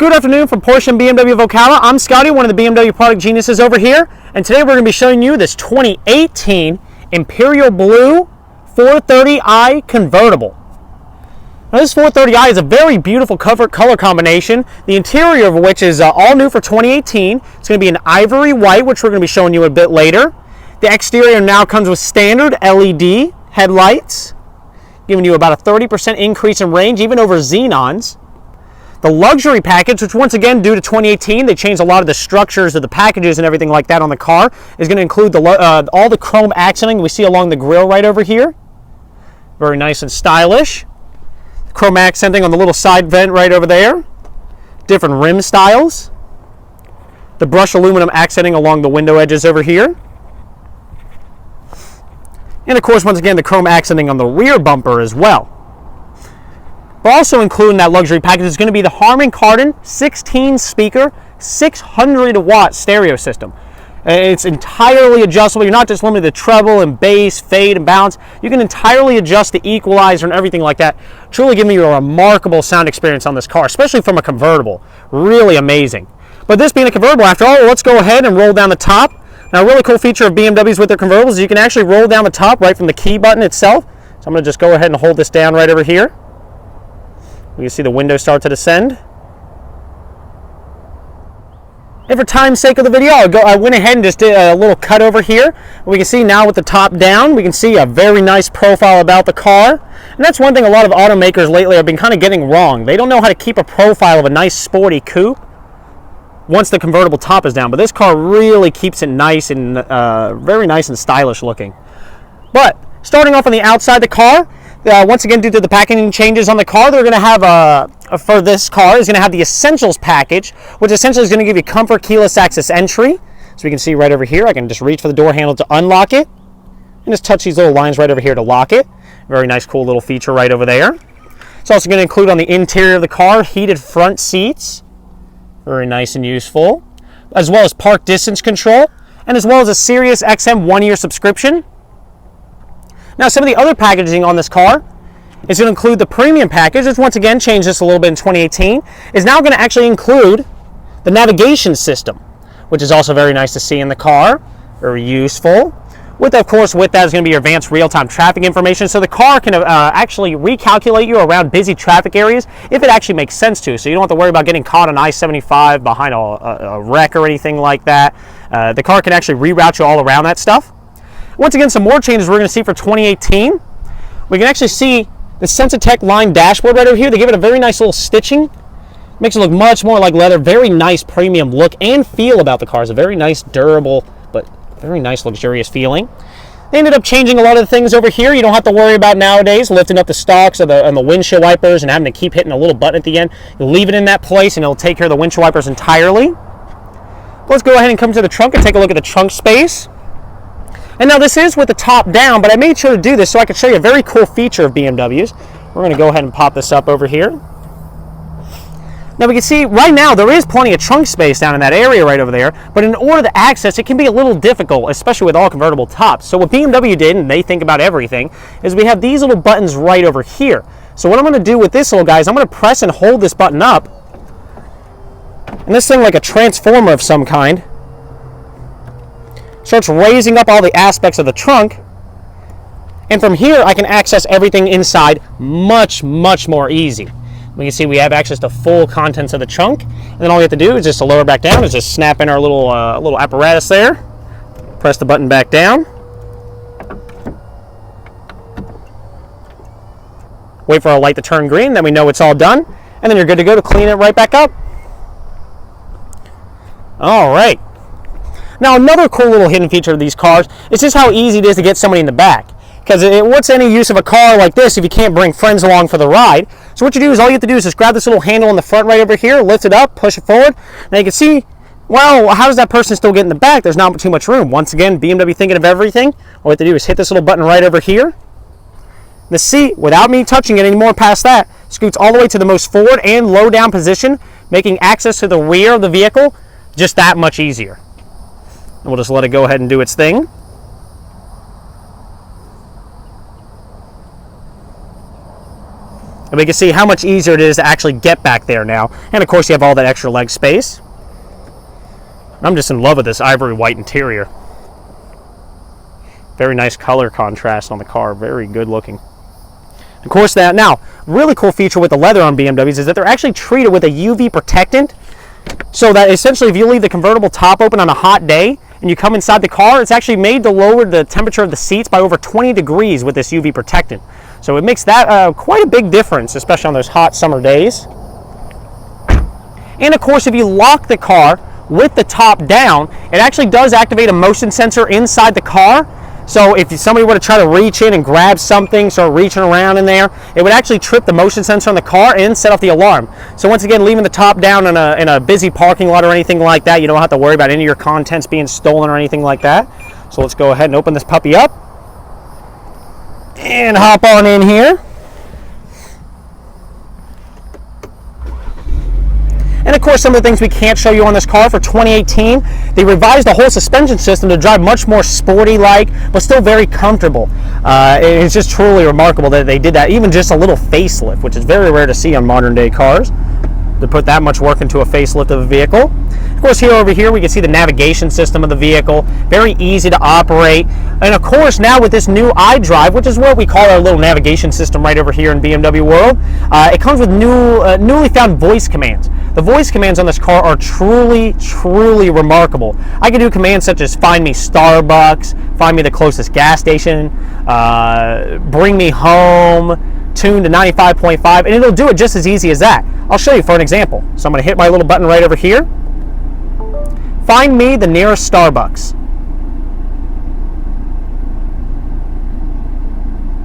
Good afternoon from Porsche and BMW of Ocala. I'm Scotty, one of the BMW product geniuses over here, and today we're going to be showing you this 2018 Imperial Blue 430i convertible. Now this 430i is a very beautiful color combination, the interior of which is all new for 2018. It's going to be an ivory white, which we're going to be showing you a bit later. The exterior now comes with standard LED headlights, giving you about a 30% increase in range, even over xenons. The luxury package, which once again, due to 2018, they changed a lot of the structures of the packages and everything like that on the car, is going to include all the chrome accenting we see along the grille right over here. Very nice and stylish. Chrome accenting on the little side vent right over there. Different rim styles. The brushed aluminum accenting along the window edges over here. And of course, once again, the chrome accenting on the rear bumper as well. But also including that luxury package is going to be the Harman Kardon 16-speaker, 600-watt stereo system. It's entirely adjustable. You're not just limited to treble and bass, fade and bounce. You can entirely adjust the equalizer and everything like that. Truly giving you a remarkable sound experience on this car, especially from a convertible. Really amazing. But this being a convertible, after all, let's go ahead and roll down the top. Now, a really cool feature of BMWs with their convertibles is you can actually roll down the top right from the key button itself. So I'm going to just go ahead and hold this down right over here. You can see the window start to descend. And for time's sake of the video, I went ahead and just did a little cut over here. We can see now with the top down, we can see a very nice profile about the car. And that's one thing a lot of automakers lately have been kind of getting wrong. They don't know how to keep a profile of a nice sporty coupe once the convertible top is down. But this car really keeps it nice and very nice and stylish looking. But starting off on the outside of the car, once again, due to the packaging changes on the car, they're going to have, for this car, is going to have the Essentials package, which essentially is going to give you comfort keyless access entry. So we can see right over here, I can just reach for the door handle to unlock it, and just touch these little lines right over here to lock it. Very nice, cool little feature right over there. It's also going to include on the interior of the car, heated front seats. Very nice and useful. As well as park distance control, and as well as a Sirius XM 1-year subscription. Now, some of the other packaging on this car is going to include the premium package, which once again changed this a little bit in 2018, is now going to actually include the navigation system, which is also very nice to see in the car, very useful. Of course, with that is going to be your advanced real-time traffic information, so the car can actually recalculate you around busy traffic areas if it actually makes sense to, so you don't have to worry about getting caught on I-75 behind a wreck or anything like that. The car can actually reroute you all around that stuff. Once again, some more changes we're going to see for 2018. We can actually see the Sensitech line dashboard right over here. They give it a very nice little stitching. Makes it look much more like leather. Very nice premium look and feel about the car. It's a very nice, durable, but very nice, luxurious feeling. They ended up changing a lot of the things over here. You don't have to worry about nowadays lifting up the stalks on the windshield wipers and having to keep hitting a little button at the end. You leave it in that place and it'll take care of the windshield wipers entirely. Let's go ahead and come to the trunk and take a look at the trunk space. And now this is with the top down, but I made sure to do this so I could show you a very cool feature of BMWs. We're going to go ahead and pop this up over here. Now we can see right now there is plenty of trunk space down in that area right over there, but in order to access it can be a little difficult, especially with all convertible tops. So what BMW did, and they think about everything, is we have these little buttons right over here. So what I'm going to do with this little guy is I'm going to press and hold this button up, and this thing, like a transformer of some kind, starts raising up all the aspects of the trunk, and from here I can access everything inside much more easy. We can see we have access to full contents of the trunk, and then all we have to do is just to lower back down is just snap in our little apparatus there, press the button back down, wait for our light to turn green, then we know it's all done, and then you're good to go to clean it right back up. All right. Now, another cool little hidden feature of these cars is just how easy it is to get somebody in the back. Because what's any use of a car like this if you can't bring friends along for the ride? So what you do is all you have to do is just grab this little handle in the front right over here, lift it up, push it forward. Now you can see, well, how does that person still get in the back? There's not too much room. Once again, BMW thinking of everything. All you have to do is hit this little button right over here. The seat, without me touching it anymore past that, scoots all the way to the most forward and low down position, making access to the rear of the vehicle just that much easier. And we'll just let it go ahead and do its thing. And we can see how much easier it is to actually get back there now. And of course you have all that extra leg space. I'm just in love with this ivory white interior. Very nice color contrast on the car, very good looking. Of course that, now, really cool feature with the leather on BMWs is that they're actually treated with a UV protectant, so that essentially if you leave the convertible top open on a hot day and you come inside the car, it's actually made to lower the temperature of the seats by over 20 degrees with this UV protectant. So it makes that quite a big difference, especially on those hot summer days. And of course, if you lock the car with the top down, it actually does activate a motion sensor inside the car. So if somebody were to try to reach in and grab something, start reaching around in there, it would actually trip the motion sensor on the car and set off the alarm. So once again, leaving the top down in a busy parking lot or anything like that, you don't have to worry about any of your contents being stolen or anything like that. So let's go ahead and open this puppy up and hop on in here. And of course, some of the things we can't show you on this car for 2018, they revised the whole suspension system to drive much more sporty-like, but still very comfortable. It's just truly remarkable that they did that, even just a little facelift, which is very rare to see on modern-day cars, to put that much work into a facelift of a vehicle. Of course, over here, we can see the navigation system of the vehicle, very easy to operate. And of course, now with this new iDrive, which is what we call our little navigation system right over here in BMW world, it comes with newly found voice commands. The voice commands on this car are truly, truly remarkable. I can do commands such as find me Starbucks, find me the closest gas station, bring me home, tune to 95.5, and it'll do it just as easy as that. I'll show you for an example. So I'm going to hit my little button right over here. Find me the nearest Starbucks.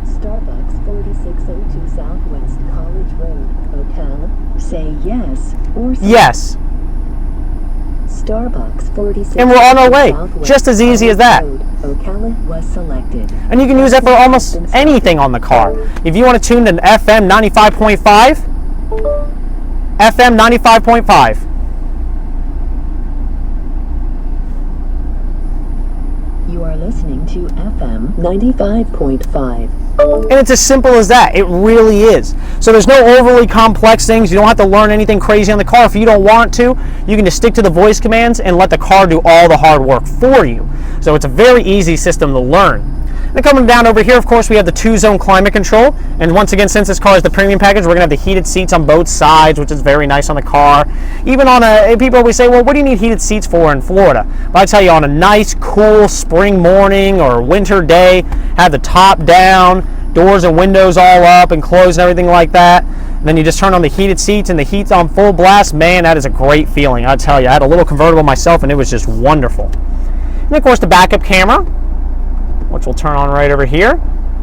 Starbucks 4602 Southwest College Road, Ocala. Say yes or say yes. Starbucks 46. And we're on our way. Southwest Just as easy as that. Road, Ocala was selected. And you can use that for almost anything on the car. If you want to tune to FM 95.5, FM 95.5. You are listening to FM 95.5. And it's as simple as that. It really is. So there's no overly complex things. You don't have to learn anything crazy on the car. If you don't want to, you can just stick to the voice commands and let the car do all the hard work for you. So it's a very easy system to learn. And coming down over here, of course, we have the 2-zone climate control. And once again, since this car is the premium package, we're going to have the heated seats on both sides, which is very nice on the car. Even on people always say, well, what do you need heated seats for in Florida? But I tell you, on a nice, cool spring morning or winter day, have the top down, doors and windows all up and closed and everything like that. And then you just turn on the heated seats and the heat's on full blast. Man, that is a great feeling. I tell you, I had a little convertible myself and it was just wonderful. And of course, the backup camera, which we'll turn on right over here,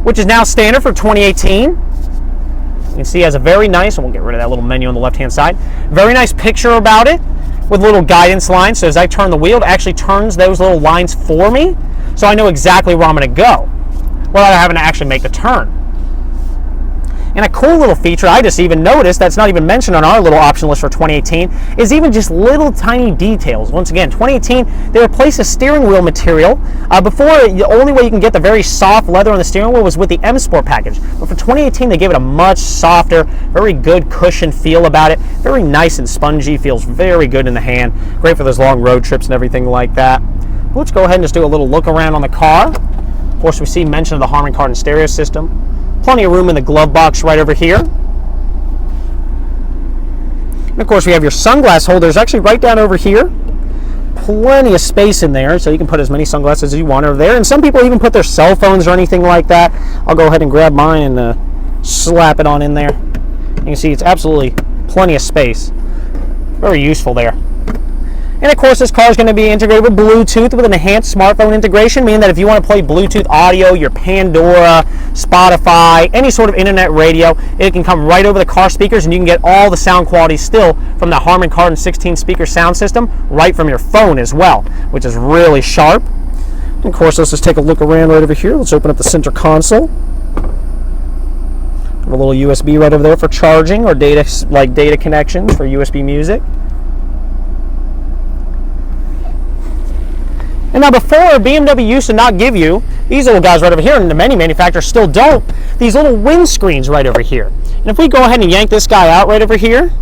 which is now standard for 2018. You can see it has a very nice, and we'll get rid of that little menu on the left-hand side, very nice picture about it with little guidance lines. So as I turn the wheel, it actually turns those little lines for me, so I know exactly where I'm going to go without having to actually make the turn. And a cool little feature I just even noticed that's not even mentioned on our little option list for 2018 is even just little tiny details. Once again, 2018, they replaced the steering wheel material. Before, the only way you can get the very soft leather on the steering wheel was with the M Sport package. But for 2018, they gave it a much softer, very good cushion feel about it. Very nice and spongy, feels very good in the hand. Great for those long road trips and everything like that. But let's go ahead and just do a little look around on the car. Of course, we see mention of the Harman Kardon stereo system. Plenty of room in the glove box right over here. And of course, we have your sunglass holders actually right down over here. Plenty of space in there, so you can put as many sunglasses as you want over there. And some people even put their cell phones or anything like that. I'll go ahead and grab mine and slap it on in there. You can see it's absolutely plenty of space. Very useful there. And of course, this car is going to be integrated with Bluetooth with an enhanced smartphone integration, meaning that if you want to play Bluetooth audio, your Pandora, Spotify, any sort of internet radio, it can come right over the car speakers and you can get all the sound quality still from the Harman Kardon 16-speaker sound system right from your phone as well, which is really sharp. And of course, let's just take a look around right over here. Let's open up the center console. Have a little USB right over there for charging or data connections for USB music. And now before, BMW used to not give you these little guys right over here, and many manufacturers still don't, these little windscreens right over here. And if we go ahead and yank this guy out right over here,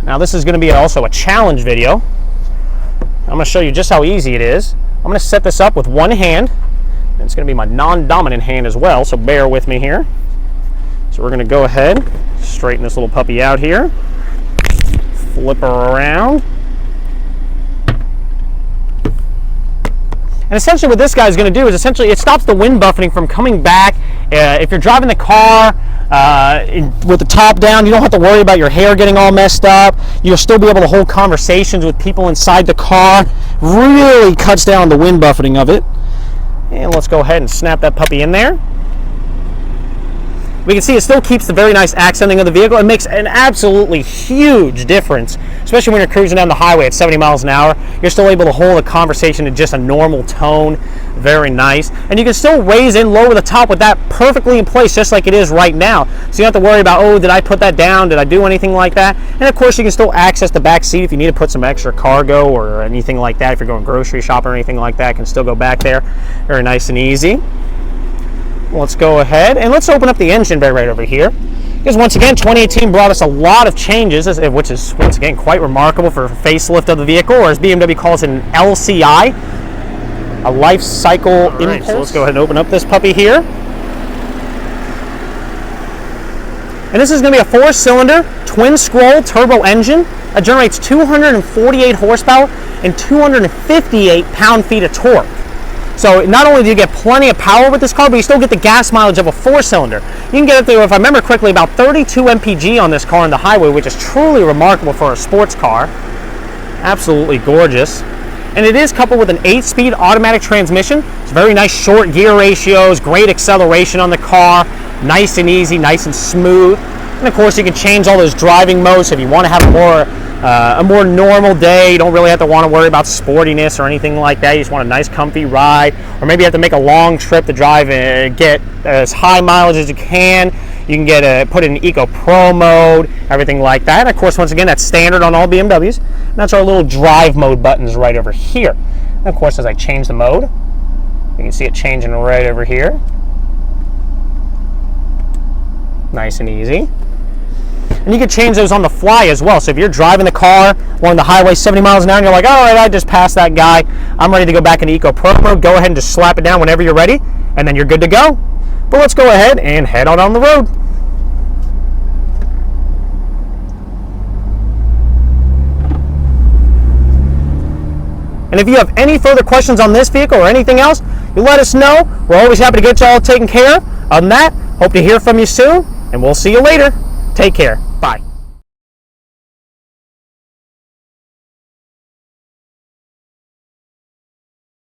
now this is going to be also a challenge video. I'm going to show you just how easy it is. I'm going to set this up with one hand. And it's going to be my non-dominant hand as well, so bear with me here. So we're going to go ahead, straighten this little puppy out here, flip her around. And essentially what this guy is going to do is essentially it stops the wind buffeting from coming back. If you're driving the car with the top down, you don't have to worry about your hair getting all messed up. You'll still be able to hold conversations with people inside the car. Really cuts down the wind buffeting of it. And let's go ahead and snap that puppy in there. We can see it still keeps the very nice accenting of the vehicle. It makes an absolutely huge difference, especially when you're cruising down the highway at 70 miles an hour. You're still able to hold a conversation in just a normal tone. Very nice. And you can still raise and lower the top with that perfectly in place, just like it is right now. So you don't have to worry about, oh, did I put that down? Did I do anything like that? And of course, you can still access the back seat if you need to put some extra cargo or anything like that. If you're going grocery shopping or anything like that, you can still go back there. Very nice and easy. Let's go ahead and let's open up the engine bay right over here. Because once again, 2018 brought us a lot of changes, which is once again quite remarkable for a facelift of the vehicle, or as BMW calls it, an LCI, a life cycle impulse. So let's go ahead and open up this puppy here. And this is going to be a 4-cylinder twin-scroll turbo engine that generates 248 horsepower and 258 pound-feet of torque. So not only do you get plenty of power with this car, but you still get the gas mileage of a 4-cylinder. You can get up to, if I remember correctly, about 32 mpg on this car on the highway, which is truly remarkable for a sports car. Absolutely gorgeous. And it is coupled with an 8-speed automatic transmission. It's very nice short gear ratios, great acceleration on the car, nice and easy, nice and smooth. And of course you can change all those driving modes if you want to have a more normal day. You don't really have to want to worry about sportiness or anything like that. You just want a nice comfy ride, or maybe you have to make a long trip to drive and get as high mileage as you can. You can get put in Eco Pro mode, everything like that. And of course, once again, that's standard on all BMWs. And that's our little drive mode buttons right over here. And of course, as I change the mode, you can see it changing right over here. Nice and easy. And you can change those on the fly as well. So if you're driving the car along the highway 70 miles an hour and you're like, all right, I just passed that guy, I'm ready to go back into Eco Pro mode, go ahead and just slap it down whenever you're ready, and then you're good to go. But let's go ahead and head on down the road. And if you have any further questions on this vehicle or anything else, you let us know. We're always happy to get you all taken care of. Other than that, hope to hear from you soon, and we'll see you later. Take care. Bye.